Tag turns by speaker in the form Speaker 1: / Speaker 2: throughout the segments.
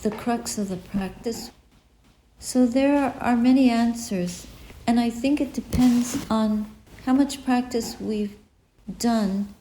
Speaker 1: the crux of the practice? So there are many answers, and I think it depends on how much practice we've done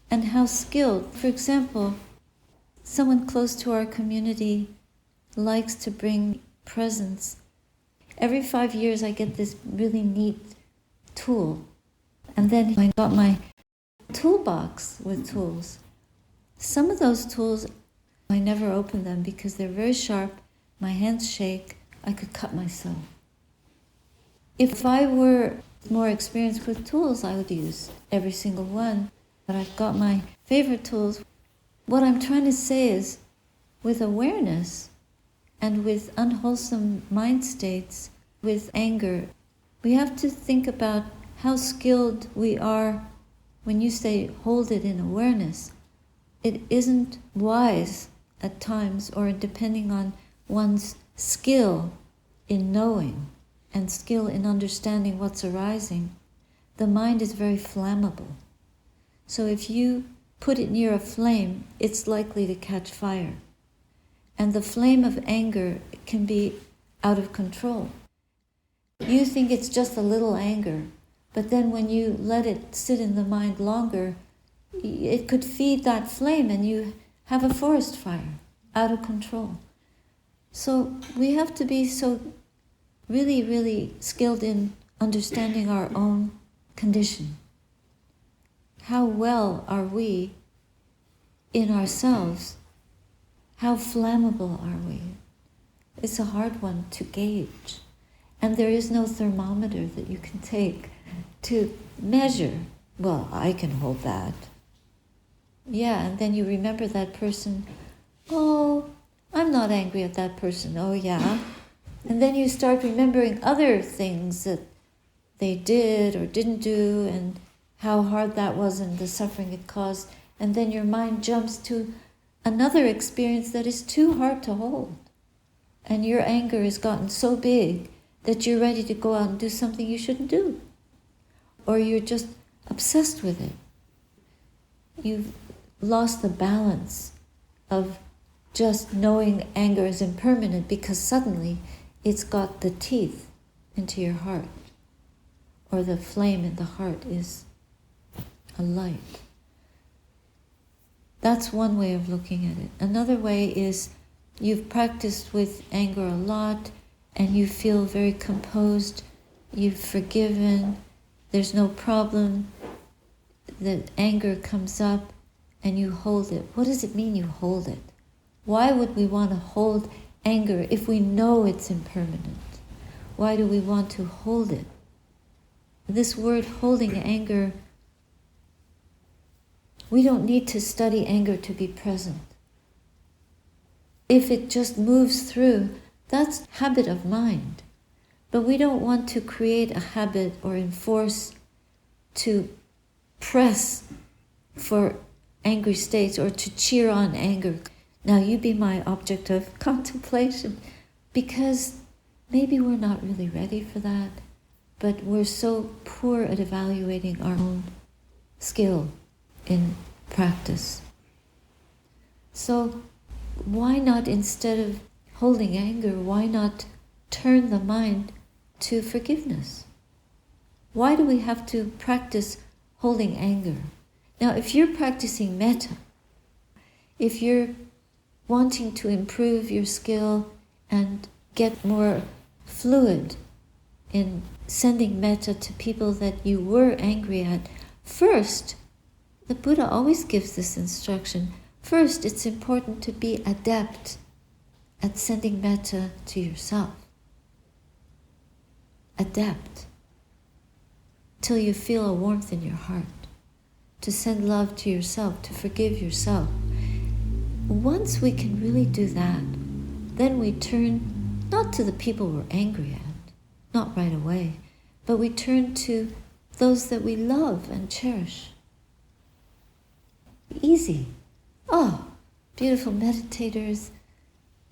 Speaker 1: and how skilled. For example, someone close to our community likes to bring presents. Every 5 years I get this really neat tool, and then I got my toolbox with tools. Some of those tools, I never open them because they're very sharp, my hands shake, I could cut myself. If I were more experienced with tools, I would use every single one, but I've got my favorite tools. What I'm trying to say is, with awareness and with unwholesome mind states, with anger, we have to think about how skilled we are. When you say hold it in awareness, it isn't wise at times, or depending on one's skill in knowing and skill in understanding what's arising. The mind is very flammable. So if you put it near a flame, it's likely to catch fire. And the flame of anger can be out of control. You think it's just a little anger, but then when you let it sit in the mind longer, it could feed that flame and you have a forest fire, out of control. So we have to be so really, really skilled in understanding our own condition. How well are we in ourselves? How flammable are we? It's a hard one to gauge. And there is no thermometer that you can take to measure. Well, I can hold that. Yeah, and then you remember that person. Oh, I'm not angry at that person. Oh, yeah. And then you start remembering other things that they did or didn't do and how hard that was and the suffering it caused. And then your mind jumps to another experience that is too hard to hold. And your anger has gotten so big that you're ready to go out and do something you shouldn't do. Or you're just obsessed with it. You've lost the balance of just knowing anger is impermanent because suddenly it's got the teeth into your heart. Or the flame in the heart is a light. That's one way of looking at it. Another way is you've practiced with anger a lot and you feel very composed, you've forgiven, there's no problem, the anger comes up and you hold it. What does it mean you hold it? Why would we want to hold anger if we know it's impermanent? Why do we want to hold it? This word holding anger, we don't need to study anger to be present. If it just moves through, that's habit of mind. But we don't want to create a habit or enforce to press for angry states or to cheer on anger. Now you be my object of contemplation, because maybe we're not really ready for that, but we're so poor at evaluating our own skill in practice. So why not, instead of holding anger, why not turn the mind to forgiveness? Why do we have to practice holding anger? Now, if you're practicing metta, if you're wanting to improve your skill and get more fluid in sending metta to people that you were angry at, first, the Buddha always gives this instruction, first it's important to be adept at sending metta to yourself. Adept. Till you feel a warmth in your heart. To send love to yourself, to forgive yourself. Once we can really do that, then we turn not to the people we're angry at, not right away, but we turn to those that we love and cherish. Easy. Oh, beautiful meditators,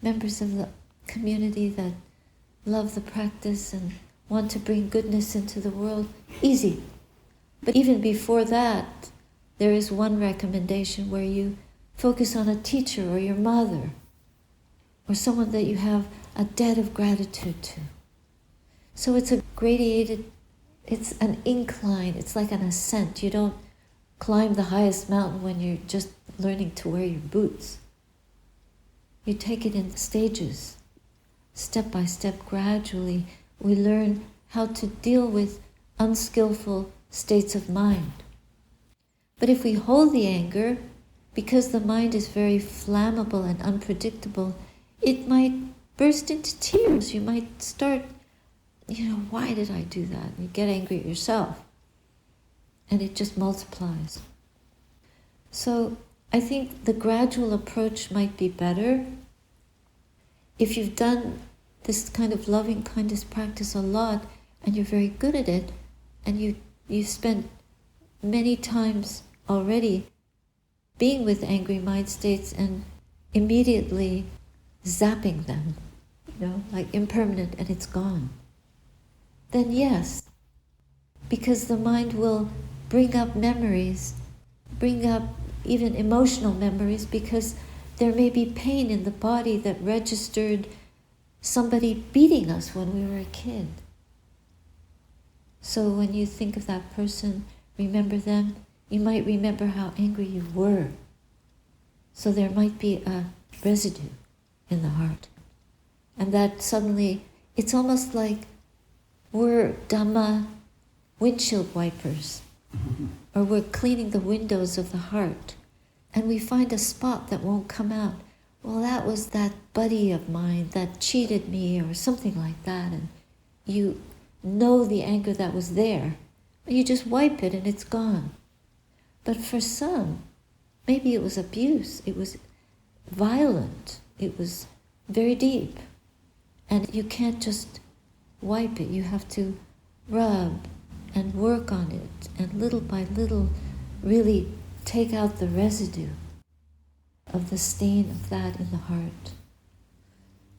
Speaker 1: members of the community that love the practice and want to bring goodness into the world. Easy. But even before that, there is one recommendation where you focus on a teacher or your mother or someone that you have a debt of gratitude to. So it's a gradated, it's an incline, it's like an ascent. You don't climb the highest mountain when you're just learning to wear your boots. You take it in stages. Step by step, gradually, we learn how to deal with unskillful states of mind. But if we hold the anger, because the mind is very flammable and unpredictable, it might burst into tears. You might start, why did I do that? You get angry at yourself. And it just multiplies. So I think the gradual approach might be better. If you've done this kind of loving kindness practice a lot, and you're very good at it, and you spent many times already being with angry mind states and immediately zapping them, like impermanent, and it's gone, then yes, because the mind will bring up memories, bring up even emotional memories, because there may be pain in the body that registered somebody beating us when we were a kid. So when you think of that person, remember them, you might remember how angry you were. So there might be a residue in the heart. And that suddenly, it's almost like we're Dhamma windshield wipers, or we're cleaning the windows of the heart, and we find a spot that won't come out. Well, that was that buddy of mine that cheated me, or something like that, and you know the anger that was there. You just wipe it and it's gone. But for some, maybe it was abuse, it was violent, it was very deep, and you can't just wipe it. You have to rub and work on it, and little by little really take out the residue of the stain of that in the heart.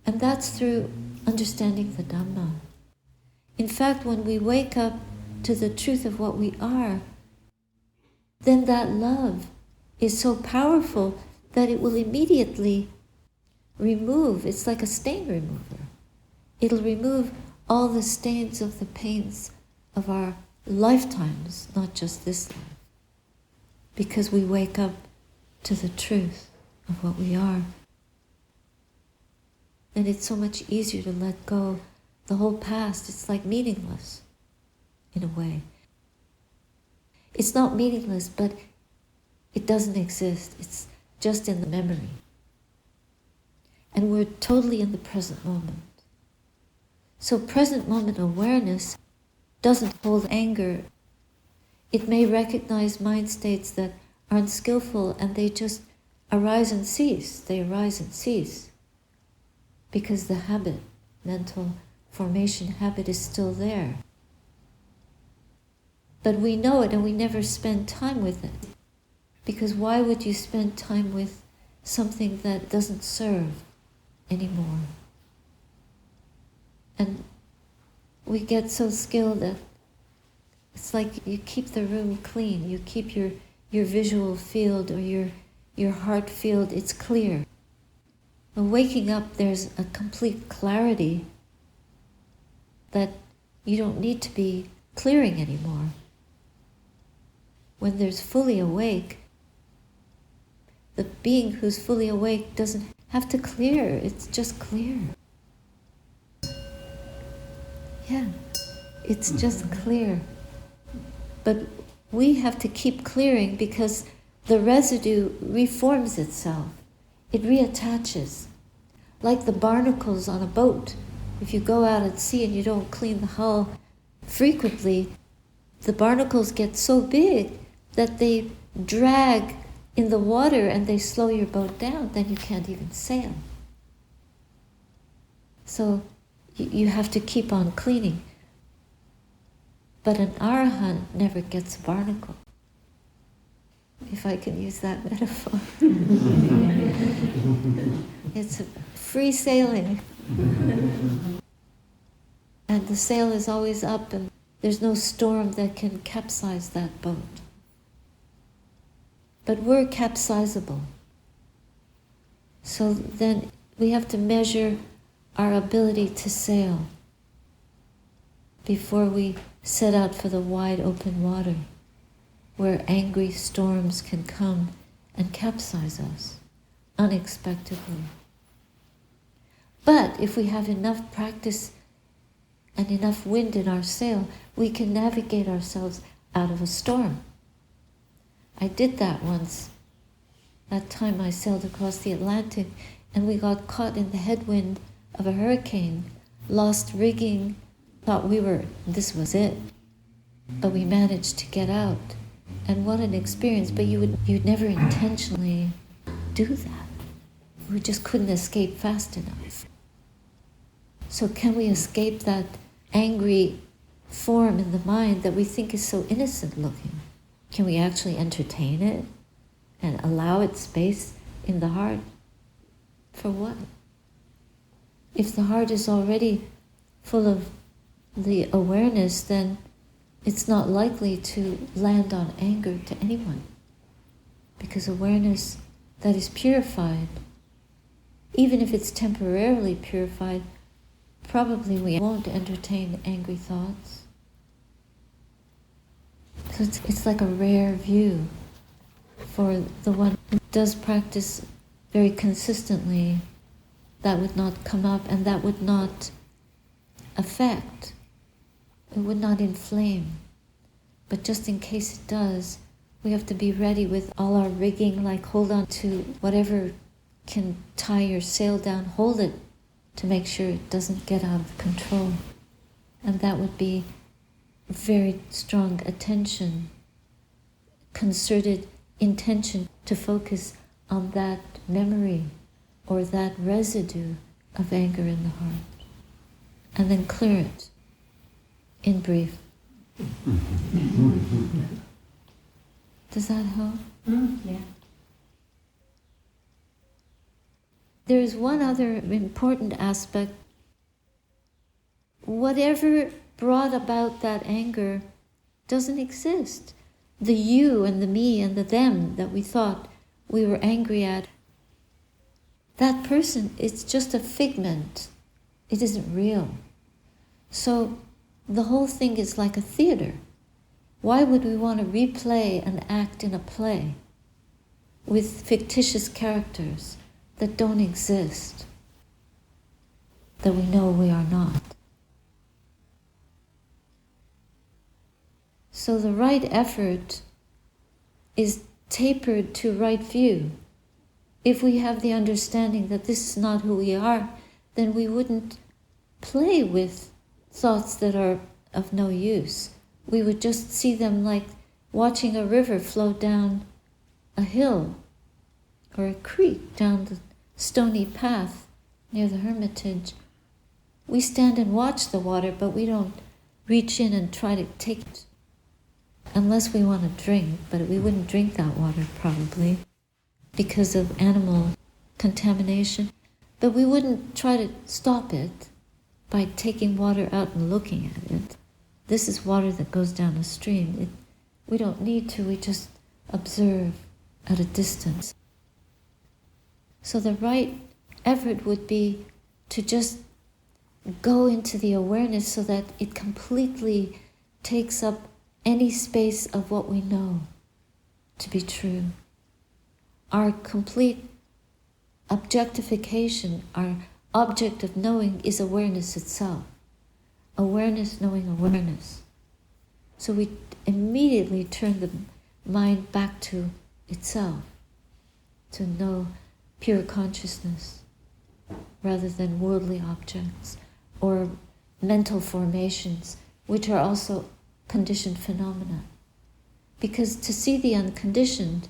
Speaker 1: And that's through understanding the Dhamma. In fact, when we wake up to the truth of what we are, then that love is so powerful that it will immediately remove. It's like a stain remover. It'll remove all the stains of the pains of our lifetimes, not just this life, because we wake up to the truth of what we are. And it's so much easier to let go. The whole past, it's like meaningless, in a way. It's not meaningless, but it doesn't exist. It's just in the memory. And we're totally in the present moment. So present moment awareness doesn't hold anger. It may recognize mind states that are unskillful, and they just arise and cease. They arise and cease. Because the habit, mental formation habit, is still there. But we know it and we never spend time with it. Because why would you spend time with something that doesn't serve anymore? And we get so skilled that it's like you keep the room clean, you keep your visual field or your heart field, it's clear. When waking up, there's a complete clarity that you don't need to be clearing anymore. When there's fully awake, the being who's fully awake doesn't have to clear, it's just clear. Yeah, it's just clear. But we have to keep clearing because the residue reforms itself. It reattaches. Like the barnacles on a boat. If you go out at sea and you don't clean the hull frequently, the barnacles get so big that they drag in the water and they slow your boat down, then you can't even sail. So you have to keep on cleaning. But an Arahant never gets a barnacle, if I can use that metaphor. It's free sailing. And the sail is always up and there's no storm that can capsize that boat. But we're capsizable. So then We have to measure our ability to sail before we set out for the wide open water, where angry storms can come and capsize us unexpectedly. But if we have enough practice and enough wind in our sail, we can navigate ourselves out of a storm. I did that once. That time I sailed across the Atlantic and we got caught in the headwind of a hurricane, lost rigging, thought this was it. But we managed to get out. And what an experience. But you'd never intentionally do that. We just couldn't escape fast enough. So can we escape that angry form in the mind that we think is so innocent looking? Can we actually entertain it and allow it space in the heart? For what? If the heart is already full of the awareness, then it's not likely to land on anger to anyone. Because awareness that is purified, even if it's temporarily purified, probably we won't entertain angry thoughts. So it's like a rare view for the one who does practice very consistently. That would not come up and that would not affect. It would not inflame. But just in case it does, we have to be ready with all our rigging, like hold on to whatever can tie your sail down, hold it to make sure it doesn't get out of control. And that would be very strong attention, concerted intention to focus on that memory or that residue of anger in the heart. And then clear it, in brief. Does that help?
Speaker 2: Yeah.
Speaker 1: There is one other important aspect. Whatever brought about that anger doesn't exist. The you and the me and the them that we thought we were angry at, that person is just a figment. It isn't real. So the whole thing is like a theater. Why would we want to replay an act in a play with fictitious characters that don't exist, that we know we are not? So the right effort is tapered to right view. If we have the understanding that this is not who we are, then we wouldn't play with thoughts that are of no use. We would just see them like watching a river flow down a hill or a creek down the stony path near the hermitage. We stand and watch the water, but we don't reach in and try to take it. Unless we want to drink, but we wouldn't drink that water probably because of animal contamination. But we wouldn't try to stop it by taking water out and looking at it. This is water that goes down a stream. We don't need to, we just observe at a distance. So the right effort would be to just go into the awareness so that it completely takes up any space of what we know to be true. Our complete objectification, our object of knowing is awareness itself. Awareness knowing awareness. So we immediately turn the mind back to itself, to know pure consciousness, rather than worldly objects or mental formations, which are also conditioned phenomena. Because to see the unconditioned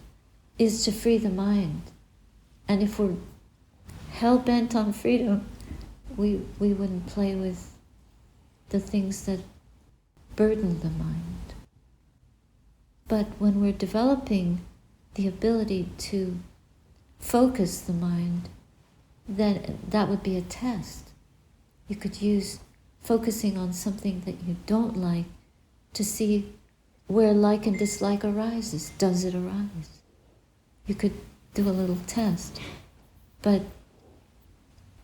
Speaker 1: is to free the mind. And if we're hell-bent on freedom, we wouldn't play with the things that burden the mind. But when we're developing the ability to focus the mind, then that would be a test. You could use focusing on something that you don't like to see where like and dislike arises. Does it arise? You could do a little test. But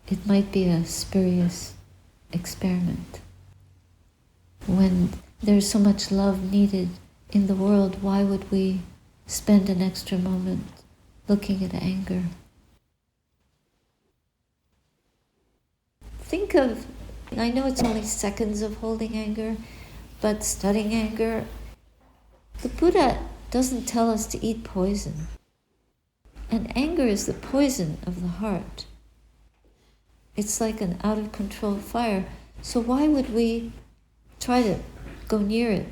Speaker 1: it might be a spurious experiment. When there's so much love needed in the world, why would we spend an extra moment looking at anger? Think of, I know it's only seconds of holding anger, but studying anger, the Buddha doesn't tell us to eat poison. And anger is the poison of the heart. It's like an out-of-control fire. So why would we try to go near it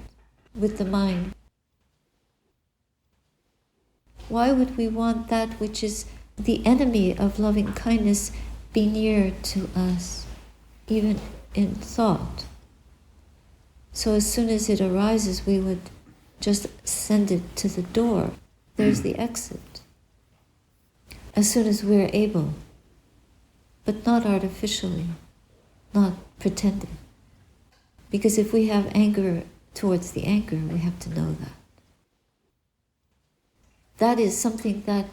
Speaker 1: with the mind? Why would we want that which is the enemy of loving kindness be near to us, even in thought? So as soon as it arises, we would just send it to the door. There's the exit. As soon as we're able, but not artificially, not pretending. Because if we have anger towards the anger, we have to know that. That is something that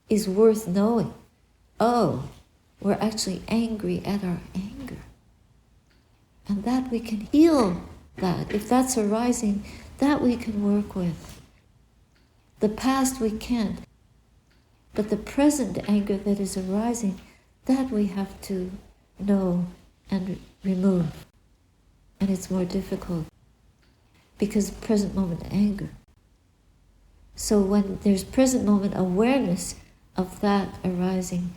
Speaker 1: is worth knowing. Oh, we're actually angry at our anger. And that we can heal that. If that's arising, that we can work with. The past we can't. But the present anger that is arising, that we have to know and remove. And it's more difficult because present moment anger. So when there's present moment awareness of that arising,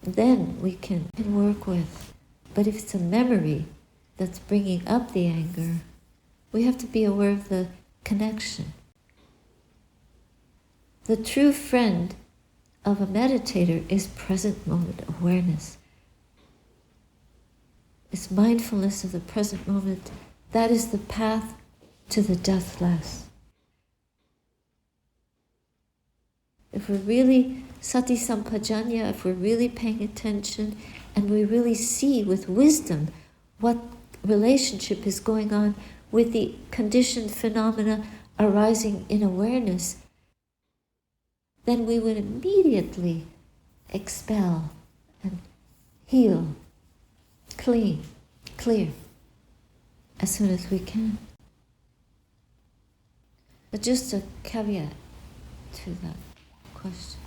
Speaker 1: then we can work with. But if it's a memory that's bringing up the anger, we have to be aware of the connection. The true friend of a meditator is present moment awareness. It's mindfulness of the present moment. That is the path to the deathless. If we're really sati sampajanya, if we're really paying attention and we really see with wisdom what relationship is going on with the conditioned phenomena arising in awareness, then we would immediately expel and heal, clean, clear, as soon as we can. But just a caveat to that question.